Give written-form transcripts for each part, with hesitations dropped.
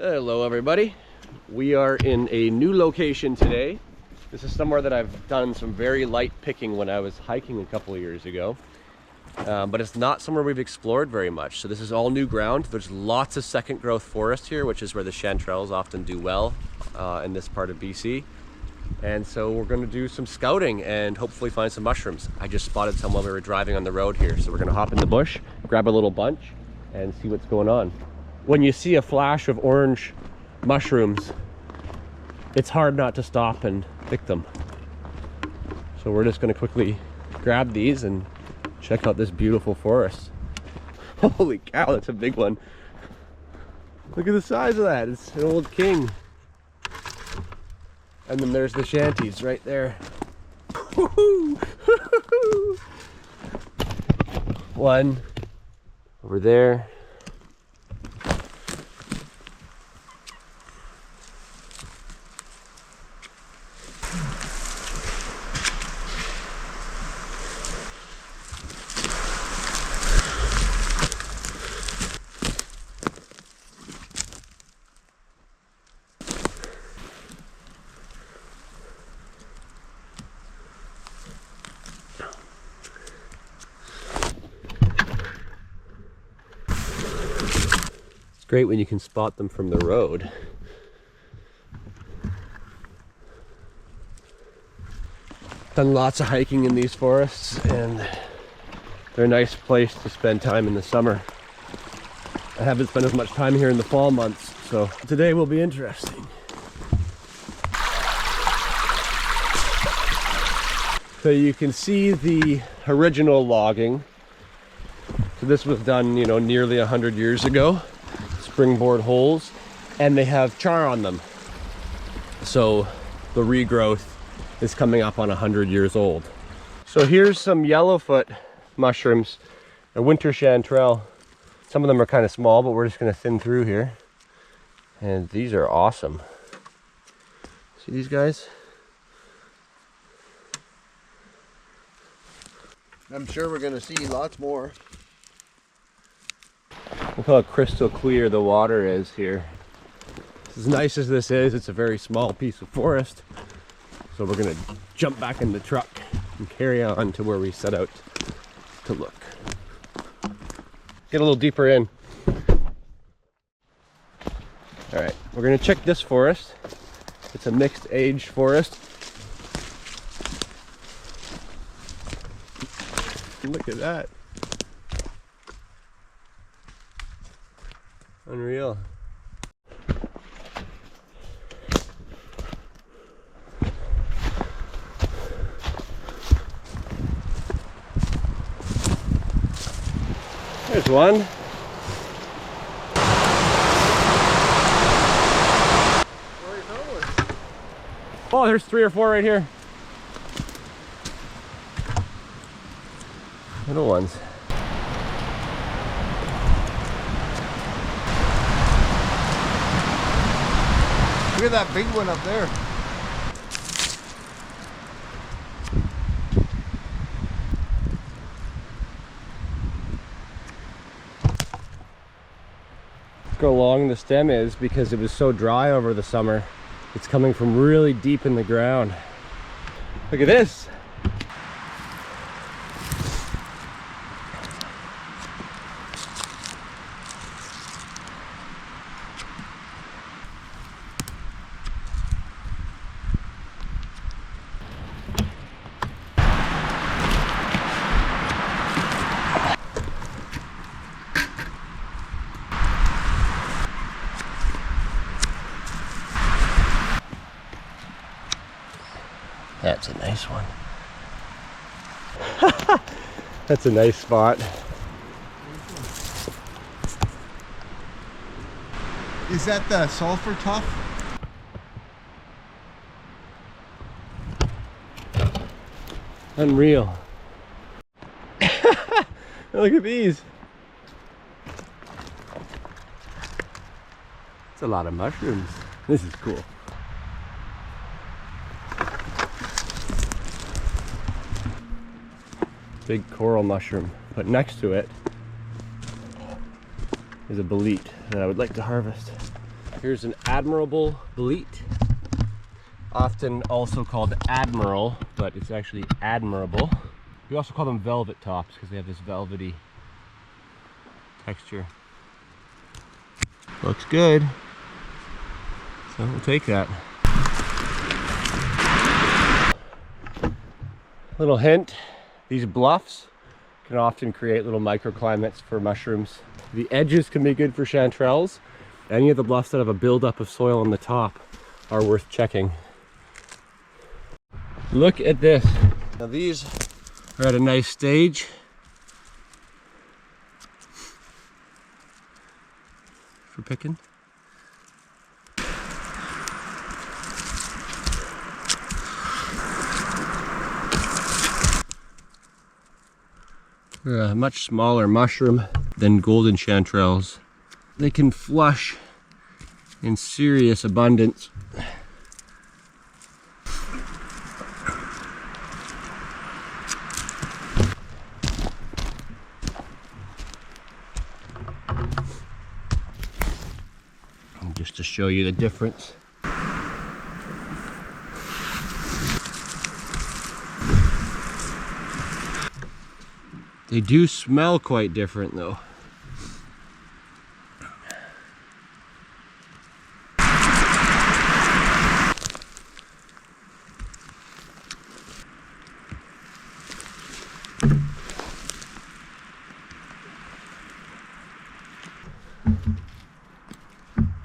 Hello everybody. We are in a new location today. This is somewhere that I've done some very light picking when I was hiking a couple of years ago. But it's not somewhere we've explored very much. So this is all new ground. There's lots of second growth forest here, which is where the chanterelles often do well in this part of BC. And so we're going to do some scouting and hopefully find some mushrooms. I just spotted some while we were driving on the road here. So we're going to hop in the bush, grab a little bunch and see what's going on. When you see a flash of orange mushrooms, it's hard not to stop and pick them. So we're just going to quickly grab these and check out this beautiful forest. Holy cow, that's a big one. Look at the size of that. It's an old king. And then there's the shanties right there. One over there. Great when you can spot them from the road. Done lots of hiking in these forests and they're a nice place to spend time in the summer. I haven't spent as much time here in the fall months, so today will be interesting. So you can see the original logging. So this was done, nearly 100 years ago. Springboard holes, and they have char on them, so the regrowth is coming up on 100 years old. So here's some yellowfoot mushrooms, a winter chanterelle. Some of them are kind of small, but we're just going to thin through here, and these are awesome. See these guys? I'm sure we're going to see lots more. Look how crystal clear the water is here. As nice as this is, it's a very small piece of forest. So we're gonna jump back in the truck and carry on to where we set out to look. Get a little deeper in. All right, we're gonna check this forest. It's a mixed age forest. Look at that. Unreal. There's one. Oh, there's 3 or 4 right here. Little ones. Look at that big one up there. Look how long the stem is because it was so dry over the summer. It's coming from really deep in the ground. Look at this. That's a nice one. That's a nice spot. Is that the sulfur tuff? Unreal. Look at these. It's a lot of mushrooms. This is cool. Big coral mushroom, but next to it is a bolete that I would like to harvest. Here's an admirable bleat, often also called admiral, but it's actually admirable. We also call them velvet tops because they have this velvety texture. Looks good, so we'll take that. Little hint, these bluffs can often create little microclimates for mushrooms. The edges can be good for chanterelles. Any of the bluffs that have a buildup of soil on the top are worth checking. Look at this. Now these are at a nice stage. For picking. They're a much smaller mushroom than golden chanterelles. They can flush in serious abundance. And just to show you the difference. They do smell quite different though.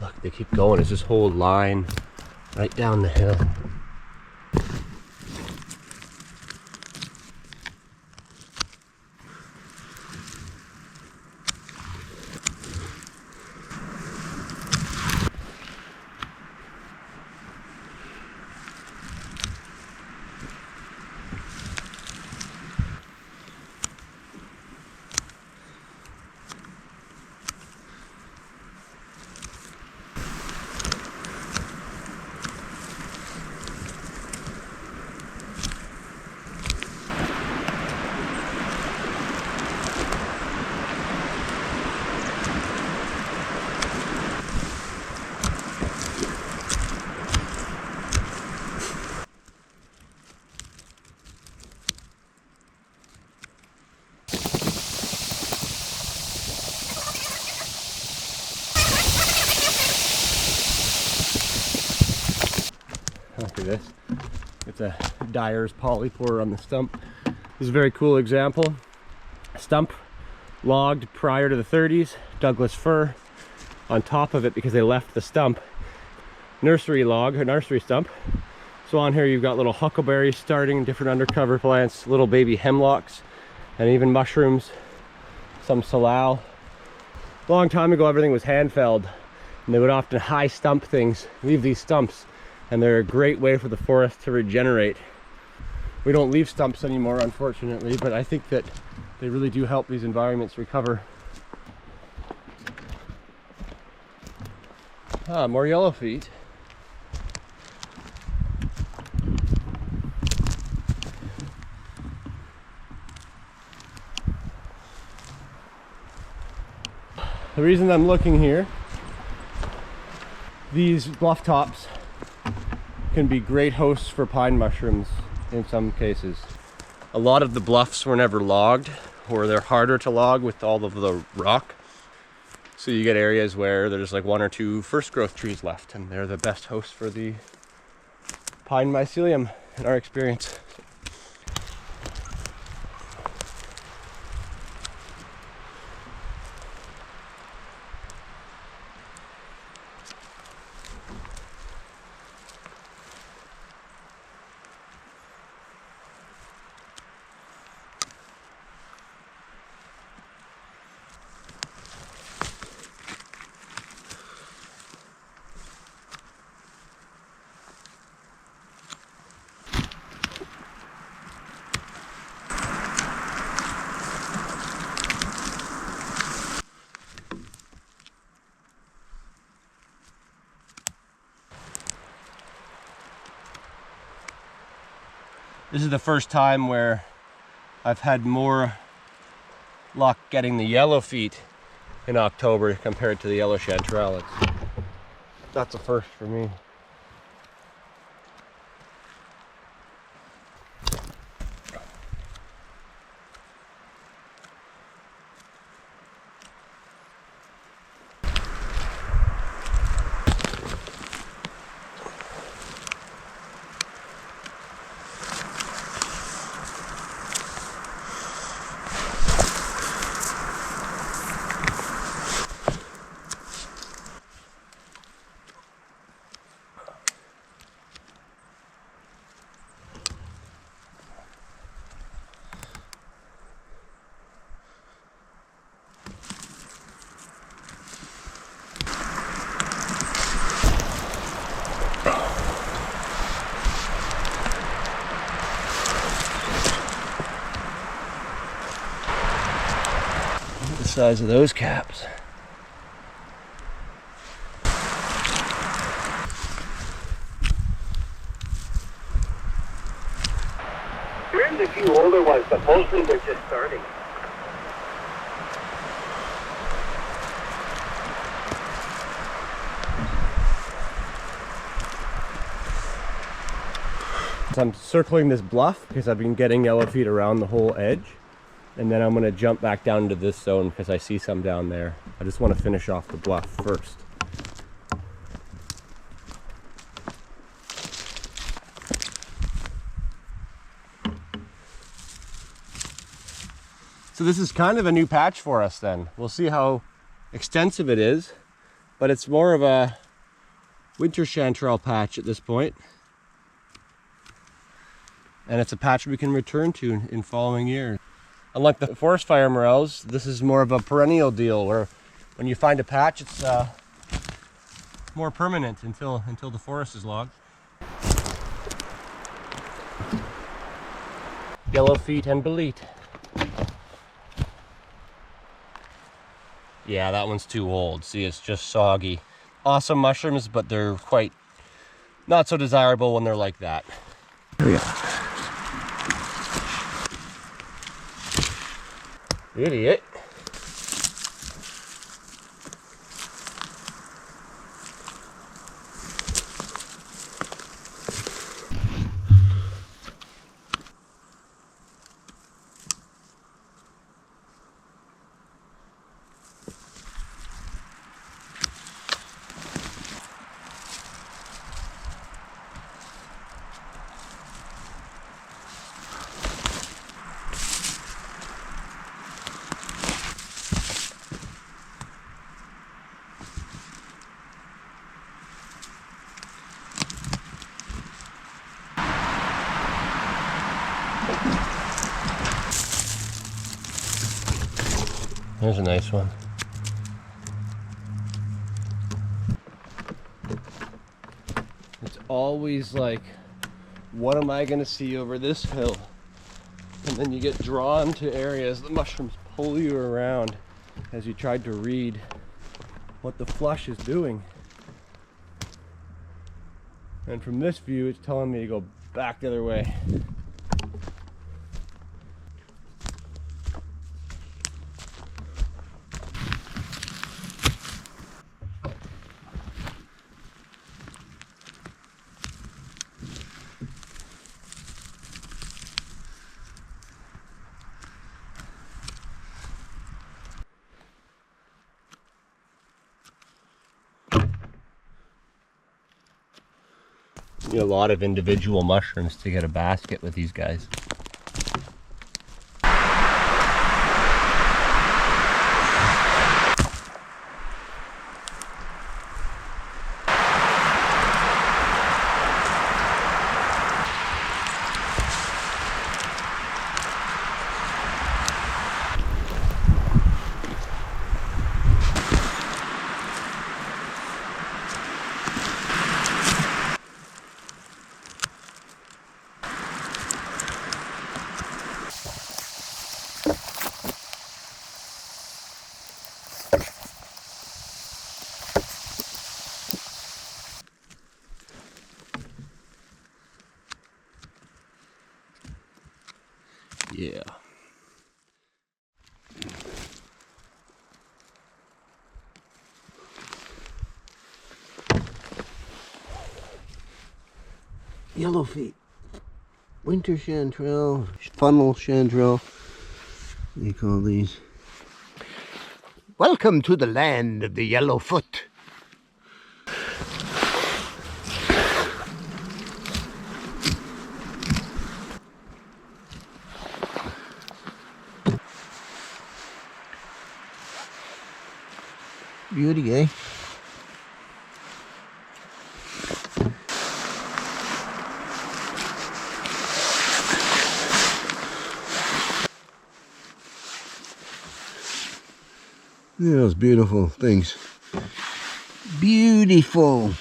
Look, they keep going. It's this whole line right down the hill. Look at this. It's a Dyer's polypore on the stump. This is a very cool example. Stump logged prior to the 30s, Douglas fir on top of it because they left the stump. Nursery log, or nursery stump. So on here you've got little huckleberries starting, different undercover plants, little baby hemlocks, and even mushrooms, some salal. A long time ago everything was hand felled, and they would often high stump things, leave these stumps, and they're a great way for the forest to regenerate. We don't leave stumps anymore, unfortunately, but I think that they really do help these environments recover. Ah, more yellowfeet. The reason I'm looking here, these bluff tops can be great hosts for pine mushrooms in some cases. A lot of the bluffs were never logged, or they're harder to log with all of the rock. So you get areas where there's like one or two first growth trees left, and they're the best hosts for the pine mycelium in our experience. This is the first time where I've had more luck getting the yellowfeet in October compared to the yellow chanterelle. That's a first for me. The size of those caps. There's a few older ones, but mostly they're just starting. So I'm circling this bluff because I've been getting yellowfeet around the whole edge. And then I'm gonna jump back down to this zone because I see some down there. I just want to finish off the bluff first. So this is kind of a new patch for us then. We'll see how extensive it is, but it's more of a winter chanterelle patch at this point. And it's a patch we can return to in following years. Unlike the forest fire morels, this is more of a perennial deal where when you find a patch, it's more permanent until the forest is logged. Yellowfeet and bolete. Yeah, that one's too old. See, it's just soggy. Awesome mushrooms, but they're quite not so desirable when they're like that. Here we go. Idiot. There's a nice one. It's always like, what am I gonna see over this hill? And then you get drawn to areas, the mushrooms pull you around as you tried to read what the flush is doing. And from this view, it's telling me to go back the other way. You need a lot of individual mushrooms to get a basket with these guys. Yellowfeet. Winter chanterelle. Funnel chanterelle. They call these. Welcome to the land of the Yellowfoot. Beauty, eh? Look at those beautiful things. Beautiful.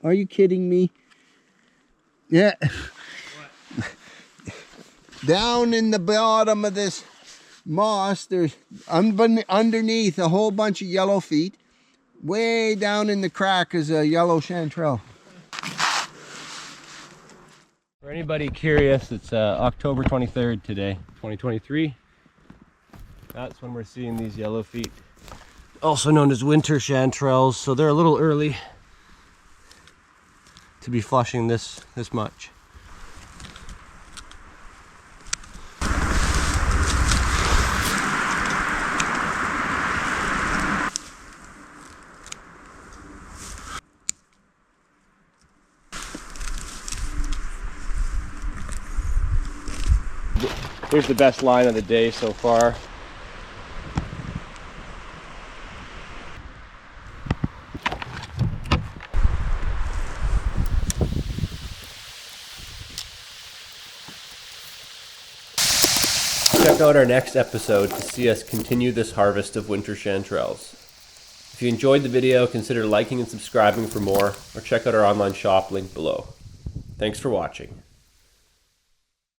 Are you kidding me? Yeah. Down in the bottom of this moss, there's underneath a whole bunch of yellow feet. Way down in the crack is a yellow chanterelle. For anybody curious, it's October 23rd today, 2023. That's when we're seeing these yellow feet, also known as winter chanterelles. So they're a little early to be flushing this much. Here's the best line of the day so far. Check out our next episode to see us continue this harvest of winter chanterelles. If you enjoyed the video, consider liking and subscribing for more, or check out our online shop link below. Thanks for watching.